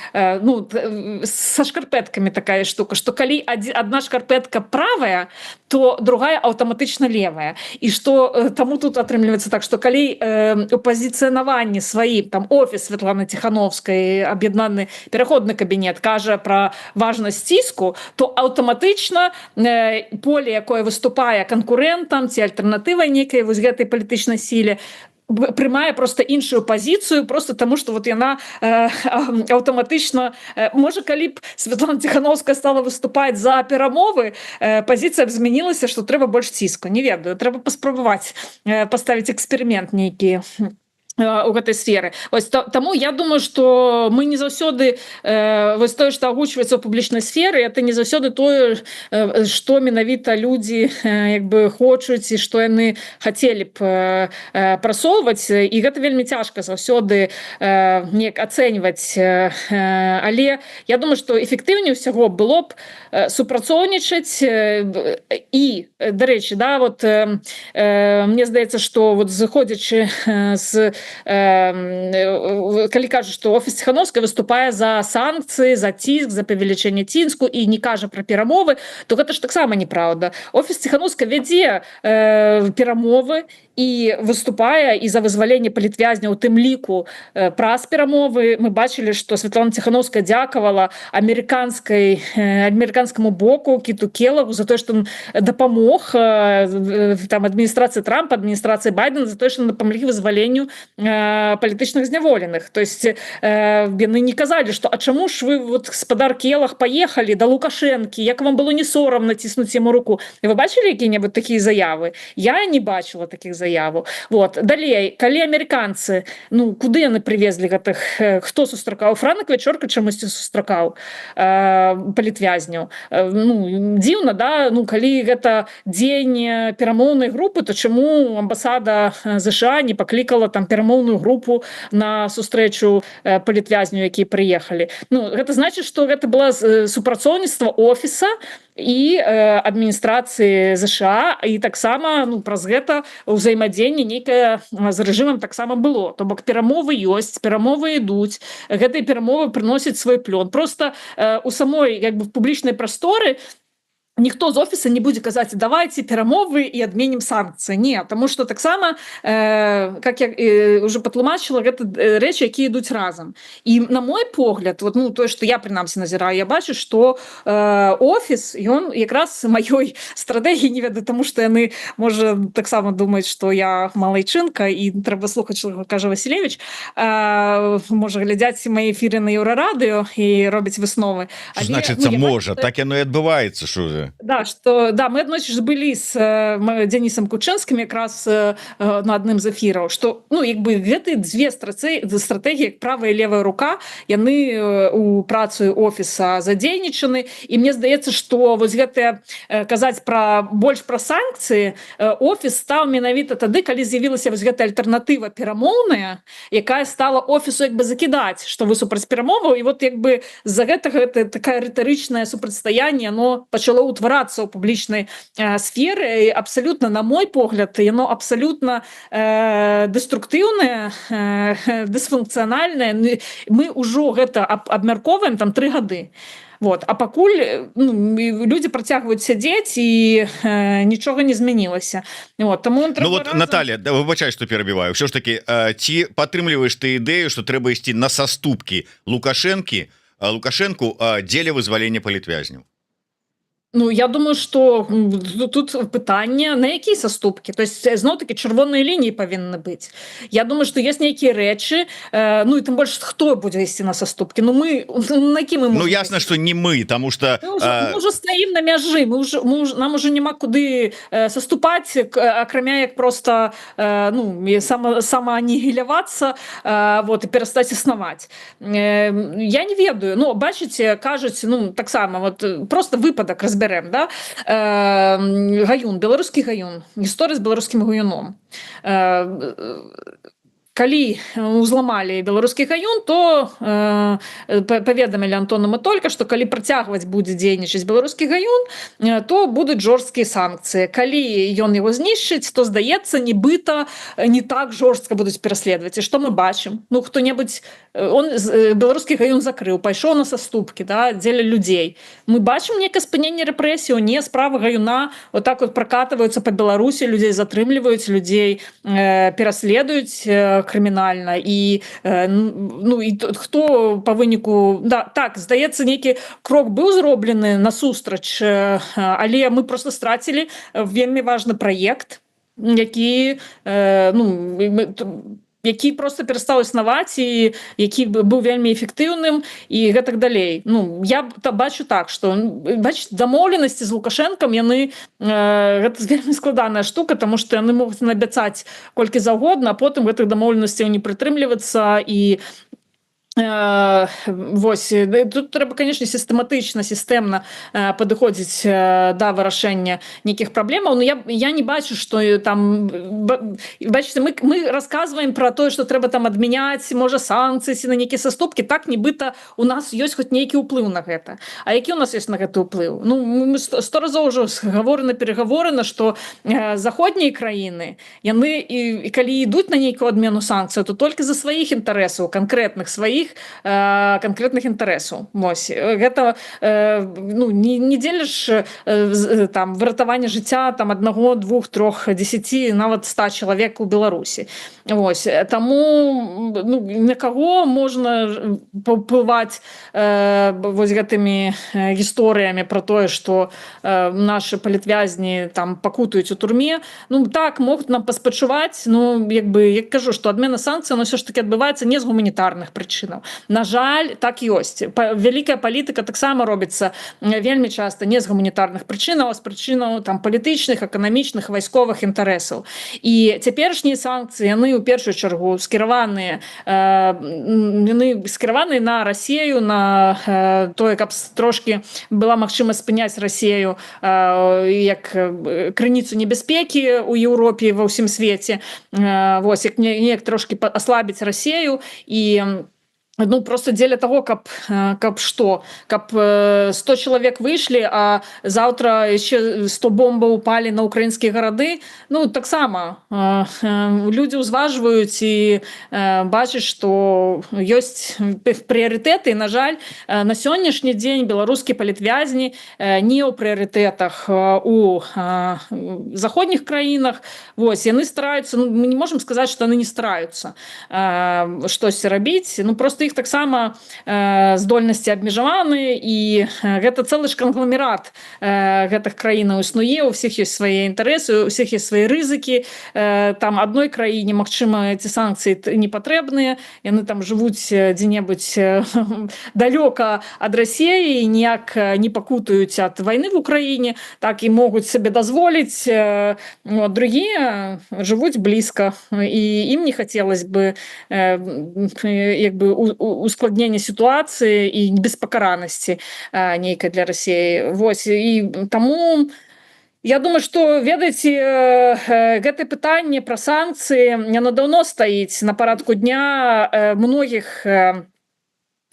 са шкарпэткамі такая штука, што калі адна шкарпэтка правая, то другая аўтаматычна левая. І што таму тут атрымліваецца так, што калі у пазіцыянаванні сваім, там офіс Святланы Ціхановскай, аб'яднаны пераходны кабінет, кажа пра важнасць ціску, то аўтаматычна поле, якое выступае канкурэнтам ці альтэрнатывай нейкай вось гэтай палітычнай сіле, прымае просто іншую пазіцыю, просто таму, што вот яна аўтаматычна... Можа, калі б Святлана Ціхановская стала выступаць за перамовы, пазіцыя б змянілася, што трэба больш ціску. Не ведаю, трэба паспрабаваць паставіць эксперымент нейкі. у гэтай сферы. Вось таму я думаю, што мы не заўсёды вось тое, што агучваецца ў публічнай сферы, это не заўсёды тое, што менавіта людзі як бы хочуць і што яны хацелі б прасоўваць, і гэта вельмі цяжка заўсёды неяк ацэньваць. Але я думаю, што эфектыўней усяго было б супрацоўнічаць. І дарэчы, да, вот мне здаецца, што вот зыходзячы з калі кажа, што офіс Ціхановскай выступае за санкцыі, за ціск, за павелічэнне ціску і не кажа пра перамовы, то гэта ж таксама неправда. Офіс Ціхановскай вядзе перамовы і выступае і за вызваленне палітвязняў, у тым ліку праз перамовы. Мы бачылі, што Святлана Ціхановская дзякавала амерыканскаму боку, Кіту Келагу, за тое, што он дапамог там адміністрацыі Трампа, адміністрацыі Байдена, за тое, што дапамаглі вызваленню палітычных зняволеных. То есть яны не казалі, што а чаму ж вы, вот, гаспадар Келах, паехалі да Лукашэнкі, як вам было не сорамна ціснуць яму руку? І вы бачылі якія-небудзь такія заявы? Я не бачыла такіх заяваў. Вот. Далей, калі амерыканцы, ну, куды яны прывезлі гэтых, хто сустракаў? Франак Вячорка чамусьці сустракаў палітвязняў. Ну, дзіўна, да? Ну, калі гэта дзень перамоўнай групы, то чаму амбасада ЗША не паклікала там перамоўную групу на сустрэчу палітвязню, якія прыехалі? Ну, гэта значыць, што гэта было супрацоўніцтва офіса і адміністрацыі ЗША, і таксама, ну, праз гэта ўзаемадзеянне нейкае з рэжымам таксама было. То бок перамовы ёсць, перамовы ідуць, гэтыя перамовы прыносяць свой плён. Просто у самой як бы в публічнай прасторы ніхто з офіса не будзе казаць давайте перамовы і адменім санкцыі. Не, таму што таксама, как я уже патлумачыла, гэта рэчы, якія ідуць разам. І на мой погляд, вот, ну, тое, што я прынамсі назіраю, я бачу, што офіс, ён якраз маёй стратэгіі не ведаю, таму што яны, можа, таксама думаюць, што я малайчынка і трэба слухаць, што кажа Васілевіч, можа, глядзяць мае эфіры на Еўрарадыё і робяць высновы. Значыцца, ну, можа, так яно і адбываецца, що же. Да, что, да, мы адносіш былі з Дзянісам Кучэнскім якраз на адным з эфіраў, што, ну, як бы гэтыя дзве стратэгіі, як правая і левая рука, яны у працу офіса задзейнічаны, і мне здаецца, што вось гэтыя казаць больш пра санкцыі офіс стаў менавіта тады, калі з'явілася вось гэтая альтэрнатыва перамоўная, якая стала офісу як бы закідаць, што вы супраць перамоваў, і вот як бы з-за гэтага гэта такая рытарычнае супрацьстаянне, оно пачало утварацца ў публічнай сферы. Абсолютно, на мой погляд, яно абсолютно деструктыўнае, дысфункцыянальнае. Мы ўжо гэта абмяркоўваем там 3 гады. Вот. А пакуль, ну, людзі працягваюць сядзець і нічога не змянілася. Вот. Таму ну вот, Наталья, да, выбачай, што перабіваю. Ўсё ж таки, ці падтрымліваеш ты ідэю, што трэба ісці на саступкі Лукашэнку дзеля вызвалення палітвязняў? Ну, я думаю, што тут пытанне, на якія саступкі. То есть, зноў-такі, чырвоныя лініі павінны быць. Я думаю, што ёсць нейкія рэчы, ну, і тым больш, хто будзе ісці на саступкі? Ну, мы, на які мы можем... Ну, ясна, што не мы, таму што... Мы ўжо стаім на мяжы, нам уже няма куды саступаць, акрамя як проста, ну, самаанігілявацца, вот, і перастаць існаваць. Я не ведаю. Ну, бачыце, кажуць, ну, таксама, вот, просто выпадак разбіраецца. Да? Гаюн, беларускі гаюн, гісторыя з беларускім гаюном. Калі узламалі беларускі гаюн, то паведамілі Антону Матолька, што калі працягваць будзе дзейнічаць беларускі гаюн, то будуць жорсткія санкцыі. Калі ён яго знішчыць, то, здаецца, нібыта не так жорстка будуць пераследаваць. І што мы бачым? Ну, хто-небудзь, беларускі гаюн закрыў, пайшоў на саступкі, да, дзеля людзей. Мы бачым некае спыненне рэпрэсіяў, не, справы гаюна вот так вот пракатваюцца па Беларусі, людзей затрымліваюць, людзей пераследуюць крымінальна, і ну, і хто па выніку, да, так, здаецца, нейкі крок быў зроблены насустрач, але мы просто страцілі вельмі важны праект, які, ну, які просто перастаў існаваць і які быў вельмі эфектыўным і гэтак далей. Ну я бачу так, што бачыць дамоўленасці з Лукашэнкам яны гэта вельмі складаная штука, таму што яны могуць набяцаць колькі заўгодна, а потым гэтых дамоўленасцяў не прытрымлівацца і вось тут трэба, конечно, сістэмна падыходзіць да вырашэння нейкіх праблемаў, но я не бачу, што там бачыце, мы расказваем про тое, што трэба там адмяняць можа санкцыі на нейкія саступкі, так нібыта у нас ёсць хоць нейкі ўплыў на гэта. А які у нас ёсць на гэты ўплыў? Ну мы 100 разоў ужо перагаворана, што заходнія краіны яны і калі ідуць на нейкую адмену санкцыяў, то толькі за сваіх інтарэсаў, канкрэтных сваіх конкретных інтарэсаў. Вось гэта ну не дзеліш там выратаванне жыцця там 1, 2, 3, 10, нават 100 чалавек у Беларусі. Вось таму ну, на каго можна паўплываць вось гэтымі гісторыямі про тое, што нашы палітвязні там пакутаюць у турме. Ну так могуць нам паспачуваць, ну як бы я кажу, што адмена санкцый, но ўсё ж таки адбываецца не з гуманітарных прычынаў. На жаль, так ёсць. Вялікая палітыка таксама робіцца вельмі часта не з гуманітарных прычынаў, а з прычынаў там палітычных, эканамічных, вайсковых інтарэсаў. І цяперашнія санкцыі яны ў першую чаргу скіраваныя на Расію, на тое, каб трошки была магчымасць спыняць Расію як крыніцу небяспекі ў Еўропе, ва ўсім свеце. Вось як неяк трошки аслабіць Расію і ну просто дзеля того, каб 100 чалавек выйшлі, а заўтра яшчэ 100 бомбаў упалі на украінскія гарады. Ну таксама людзі ўзважваюць і бачаць, што ёсць прыярытэты. На жаль, на сённяшні дзень беларускія палітвязні не ў прыярытэтах у заходніх краінах. Вось яны стараюцца, ну, мы не можам сказаць, што яны не стараюцца штосьці рабіць. Ну просто іх таксама здольнасці абмежаваны, і гэта цэлы ж кангламерат гэтых краінаў існуе, у всіх ёсць свае інтарэсы, у всіх ёсць свае рызыкі. Там адной краіне, магчыма, ці санкцыі не патрэбныя, яны там жывуць дзе-небудзь далёка ад Расіі і ніяк не пакутаюць ад вайны в Украіне, так і могуць сабе дазволіць. Другія жывуць блізка, і ім не хацелось бы як бы ускладнення сітуацыі і беспакаранасці нейкай для Расіі. Вось і таму я думаю, што ведаеце, гэта пытанне пра санкцыі яно даўно стаіць на парадку дня многіх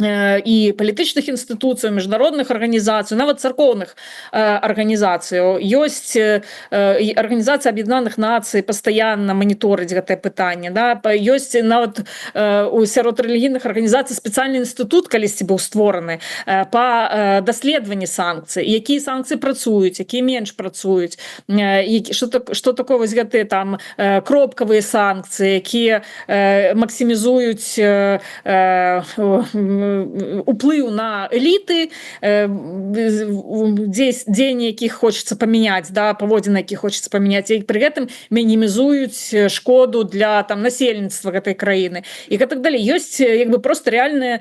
і палітычных інстытуцый, міжнародных арганізацый, нават царкоўных арганізацый. Ёсць Арганізацыя Аб'яднаных Нацый пастаянна маніторыць гэтае пытанне. Да? Ёсць нават сярод рэлігійных арганізацый спецыяльны інстытут калісьці быў створаны па даследаванні санкцый, якія санкцыі працуюць, якія менш працуюць, што такое вось гэтыя там кропкавыя санкцыі, якія максімізуюць уплыў на эліты, дзеянні якіх хочацца памяняць, да, паводзіны якіх хочацца памяняць, і пры гэтым мінімізуюць шкоду для там насельніцтва гэтай краіны і гэтак далей. Ёсць як бы просто рэальныя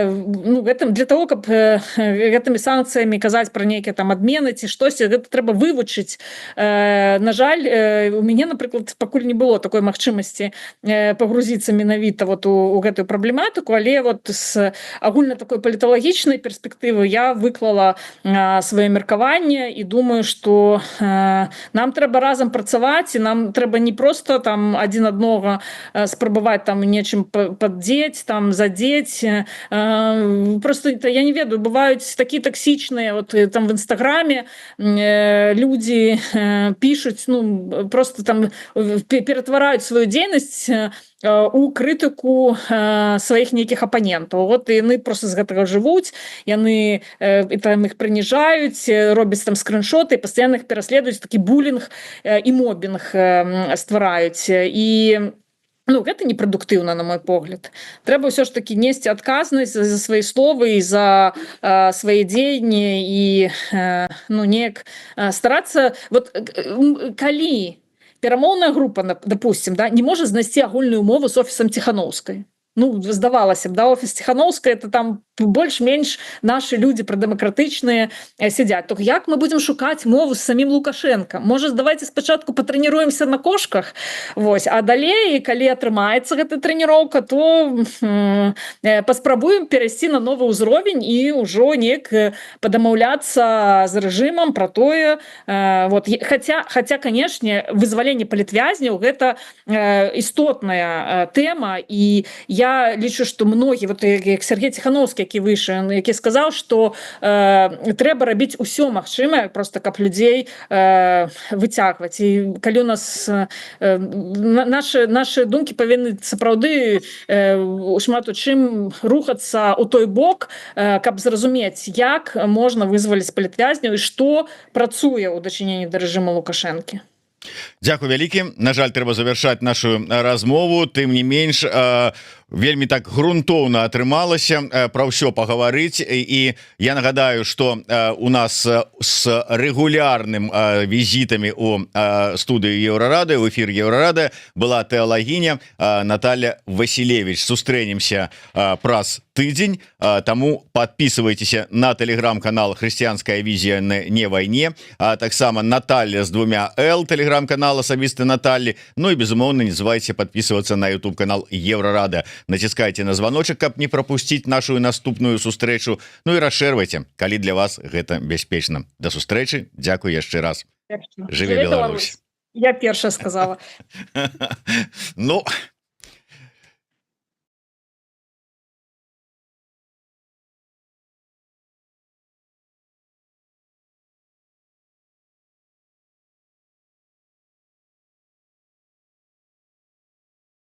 ну, гэтым для того, каб гэтымі санкцыямі казаць пра нейкія там адмены ці штосьці, гэта трэба вывучыць. На жаль, у мяне, напрыклад, пакуль не было такой магчымасці пагрузіцца менавіта вот у гэтую праблематыку, але вот з агульна такой паліталагічнай перспектывы я выклала сваё меркаванне і думаю, што нам трэба разам працаваць, і нам трэба не просто там адзін аднога спрабаваць там нечым паддзець, там задзець. Просто я не ведаю, бываюць такія таксічныя вот там в Інстаграме людзі пішуць, ну просто там ператвараюць сваю дзейнасць у крытыку сваіх нейкіх апанентаў. Вот яны просто з гэтага жывуць, яны там іх прыніжаюць, робяць там скриншоты, пастаянна іх пераследуюць, такі булінг і мобінг ствараюць. І ну, гэта непрадуктыўна, на мой погляд. Трэба ўсё ж такі несці адказнасць за свае словы і за свае дзеянні і ну, неяк старацца. Вот калі перамоўная група, допустим, да, не можа знайсці агульную мову з офісам Ціханаўскай. Ну, здавалася б, да, офіс Ціханаўскай это там больш-менш нашы людзі прадэмакратычныя сядзяць. То як мы будзем шукаць мову з самім Лукашенко? Можа, давайте спачатку патрэніруемся на кошках, вось, а далей, калі атрымаецца гэта трэніроўка, то паспрабуем перайсці на новы ўзровень і ўжо неяк падамаўляцца з рэжымам пра тое, вот, хаця, канешне, вызваленне палітвязняў гэта істотная тэма, і я лічу, што многі, вот як Сергей Ціханаўскі, які выйшаў, які сказаў, што трэба рабіць усё магчымае, просто каб людзей выцягваць. І калі у нас нашы думкі павінны сапраўды шмат у чым рухацца ў той бок, каб зразумець, як можна вызваліць палітвязняў і што працуе ў дачыненні да рэжыму Лукашэнкі. Дзякуй вялікі. На жаль, трэба завяршаць нашу размову, тым не менш вельмі так грунтоўна атрымалася пра ўсё пагаварыць, і я нагадаю, што у нас з рэгулярным візітамі у студыю Еўрарады, у эфір Еўрарады была тэалагіня Наталья Васілевіч. Сустрэнемся праз тыдзень, таму подписывайтеся на телеграм-канал «Хрысціянская візія не вайне», а таксама Наталья з 2 Л, телеграм-канал асабісты Натальи. Ну і безумоўна, не забывайте подписываться на YouTube канал Еўрарада. Націскайте на званочак, каб не пропусціць нашу наступную сустрэчу. Ну і расшэрвайце, калі для вас гэта бяспечна. Да сустрэчы, дзякуй яшчэ раз. Жыве Беларусь. Я першая сказала. Ну,